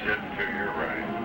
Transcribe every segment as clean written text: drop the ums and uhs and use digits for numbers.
exit to your right.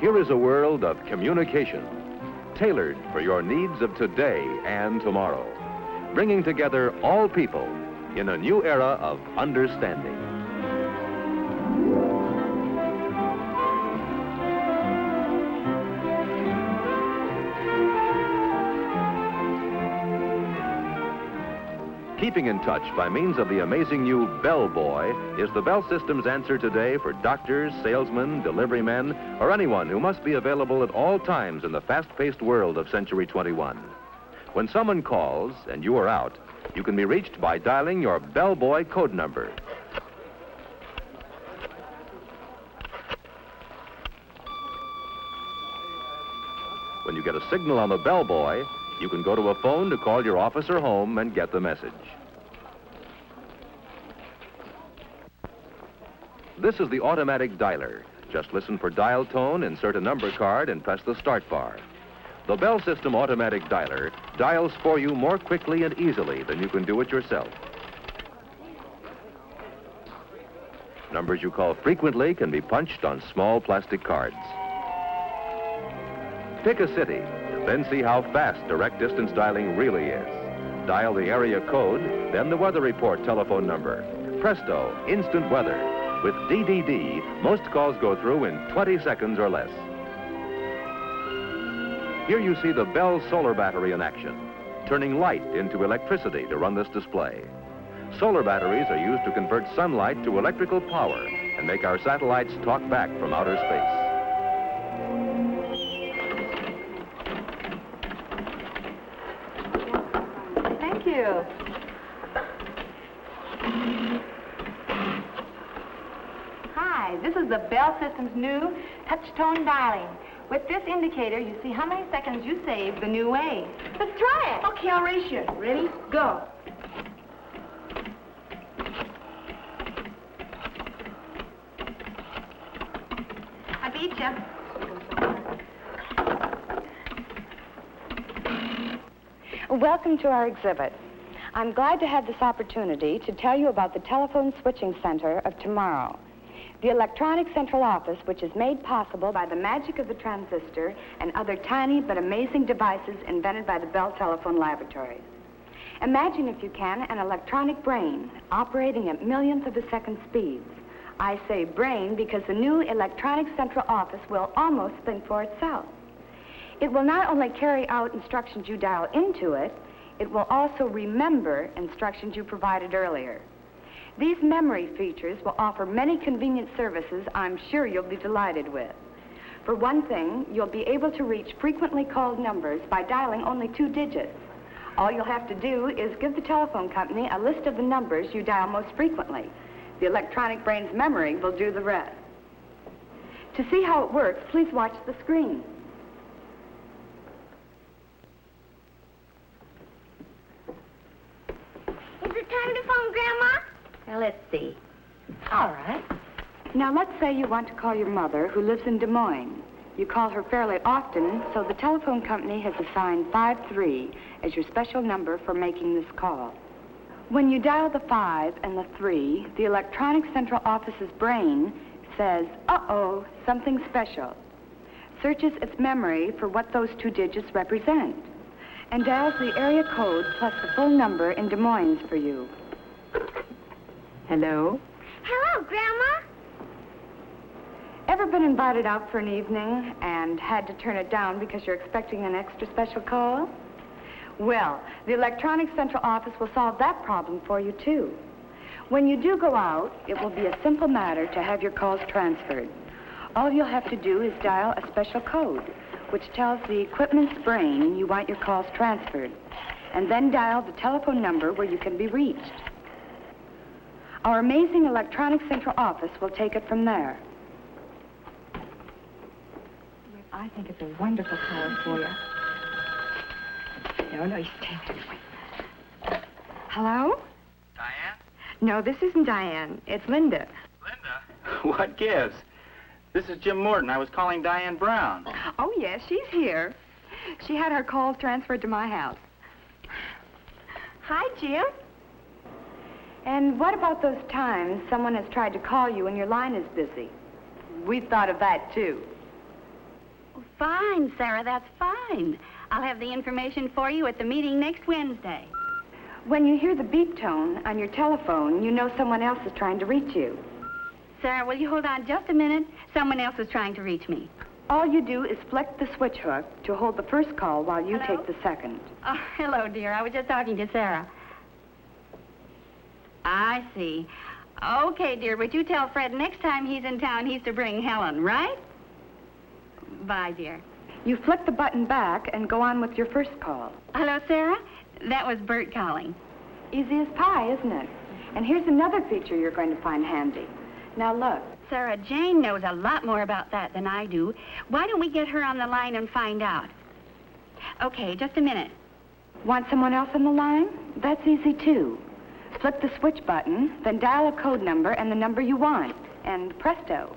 Here is a world of communication, tailored for your needs of today and tomorrow, bringing together all people in a new era of understanding. Keeping in touch by means of the amazing new Bell Boy is the Bell System's answer today for doctors, salesmen, delivery men, or anyone who must be available at all times in the fast-paced world of Century 21. When someone calls and you are out, you can be reached by dialing your Bell Boy code number. When you get a signal on the Bell Boy, you can go to a phone to call your office or home and get the message. This is the automatic dialer. Just listen for dial tone, insert a number card, and press the start bar. The Bell System automatic dialer dials for you more quickly and easily than you can do it yourself. Numbers you call frequently can be punched on small plastic cards. Pick a city, then see how fast direct distance dialing really is. Dial the area code, then the weather report telephone number. presto, instant weather. With DDD, most calls go through in 20 seconds or less. Here you see the Bell solar battery in action, turning light into electricity to run this display. Solar batteries are used to convert sunlight to electrical power and make our satellites talk back from outer space. Thank you. Hi, this is the Bell System's new touch-tone dialing. With this indicator, you see how many seconds you save the new way. Let's try it. Okay, I'll race you. Ready? Go. I beat you. Welcome to our exhibit. I'm glad to have this opportunity to tell you about the telephone switching center of tomorrow. The electronic central office, which is made possible by the magic of the transistor and other tiny but amazing devices invented by the Bell Telephone Laboratories. Imagine, if you can, an electronic brain operating at millionth of a second speeds. I say brain because the new electronic central office will almost think for itself. It will not only carry out instructions you dial into it, it will also remember instructions you provided earlier. These memory features will offer many convenient services I'm sure you'll be delighted with. For one thing, you'll be able to reach frequently called numbers by dialing only 2 digits. All you'll have to do is give the telephone company a list of the numbers you dial most frequently. The electronic brain's memory will do the rest. To see how it works, please watch the screen. Is it time to phone Grandma? Now, let's see. All right. Now, let's say you want to call your mother, who lives in Des Moines. You call her fairly often, so the telephone company has assigned 53 as your special number for making this call. When you dial the 5 and the 3, the electronic central office's brain says, uh-oh, something special, searches its memory for what those 2 digits represent, and dials the area code plus the full number in Des Moines for you. Hello? Hello, Grandma. Ever been invited out for an evening and had to turn it down because you're expecting an extra special call? Well, the electronic central office will solve that problem for you, too. When you do go out, it will be a simple matter to have your calls transferred. All you'll have to do is dial a special code, which tells the equipment's brain you want your calls transferred, and then dial the telephone number where you can be reached. Our amazing electronic central office will take it from there. I think it's a wonderful call for you. No, you stay there. Hello? Diane? No, this isn't Diane. It's Linda. Linda? What gives? This is Jim Morton. I was calling Diane Brown. Oh, yes, she's here. She had her calls transferred to my house. Hi, Jim. And what about those times someone has tried to call you and your line is busy? We've thought of that, too. Fine, Sarah, that's fine. I'll have the information for you at the meeting next Wednesday. When you hear the beep tone on your telephone, you know someone else is trying to reach you. Sarah, will you hold on just a minute? Someone else is trying to reach me. All you do is flick the switch hook to hold the first call while you Hello? take the second. Oh, hello, dear. I was just talking to Sarah. I see. Okay, dear, but you tell Fred next time he's in town he's to bring Helen, right? Bye, dear. You flick the button back and go on with your first call. Hello, Sarah? That was Bert calling. Easy as pie, isn't it? And here's another feature you're going to find handy. Now look. Sarah, Jane knows a lot more about that than I do. Why don't we get her on the line and find out? Okay, just a minute. Want someone else on the line? That's easy, too. Flip the switch button, then dial a code number and the number you want, and presto.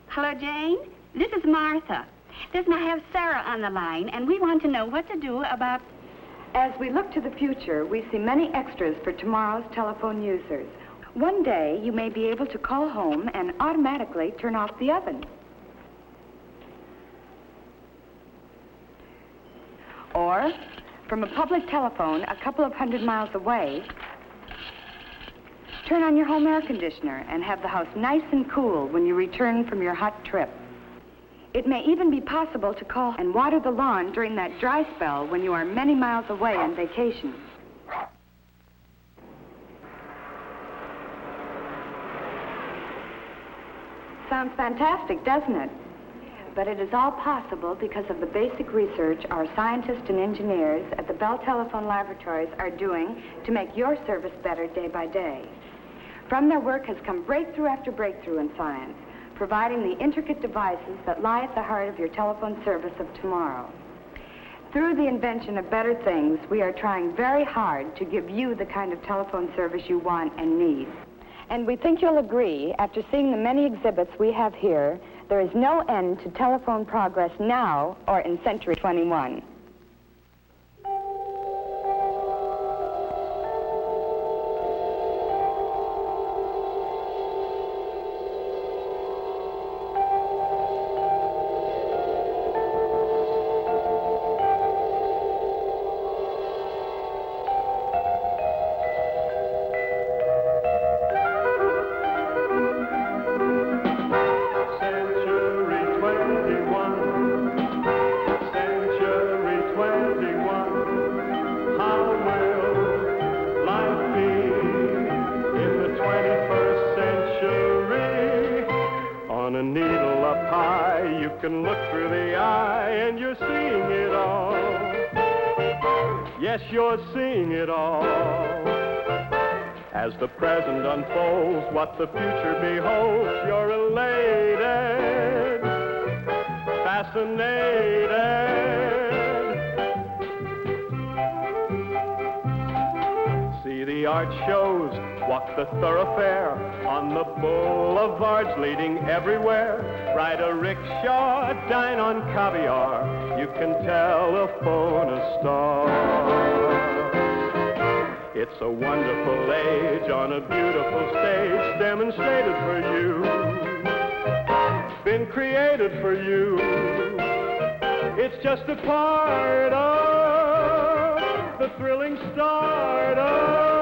Hello, Jane. This is Martha. Listen, I have Sarah on the line, and we want to know what to do about... As we look to the future, we see many extras for tomorrow's telephone users. One day, you may be able to call home and automatically turn off the oven. Or from a public telephone a couple of 100 miles away, turn on your home air conditioner and have the house nice and cool when you return from your hot trip. It may even be possible to call and water the lawn during that dry spell when you are many miles away on vacation. Sounds fantastic, doesn't it? But it is all possible because of the basic research our scientists and engineers at the Bell Telephone Laboratories are doing to make your service better day by day. From their work has come breakthrough after breakthrough in science, providing the intricate devices that lie at the heart of your telephone service of tomorrow. Through the invention of better things, we are trying very hard to give you the kind of telephone service you want and need. And we think you'll agree, after seeing the many exhibits we have here, there is no end to telephone progress now or in Century 21. Can look through the eye and you're seeing it all. Yes, you're seeing it all. As the present unfolds, what the future beholds, you're elated, fascinated. See the art shows, walk the thoroughfare, on the boulevards leading everywhere. Ride a rickshaw, dine on caviar, you can telephone a star. It's a wonderful age on a beautiful stage, demonstrated for you, been created for you. It's just a part of the thrilling start of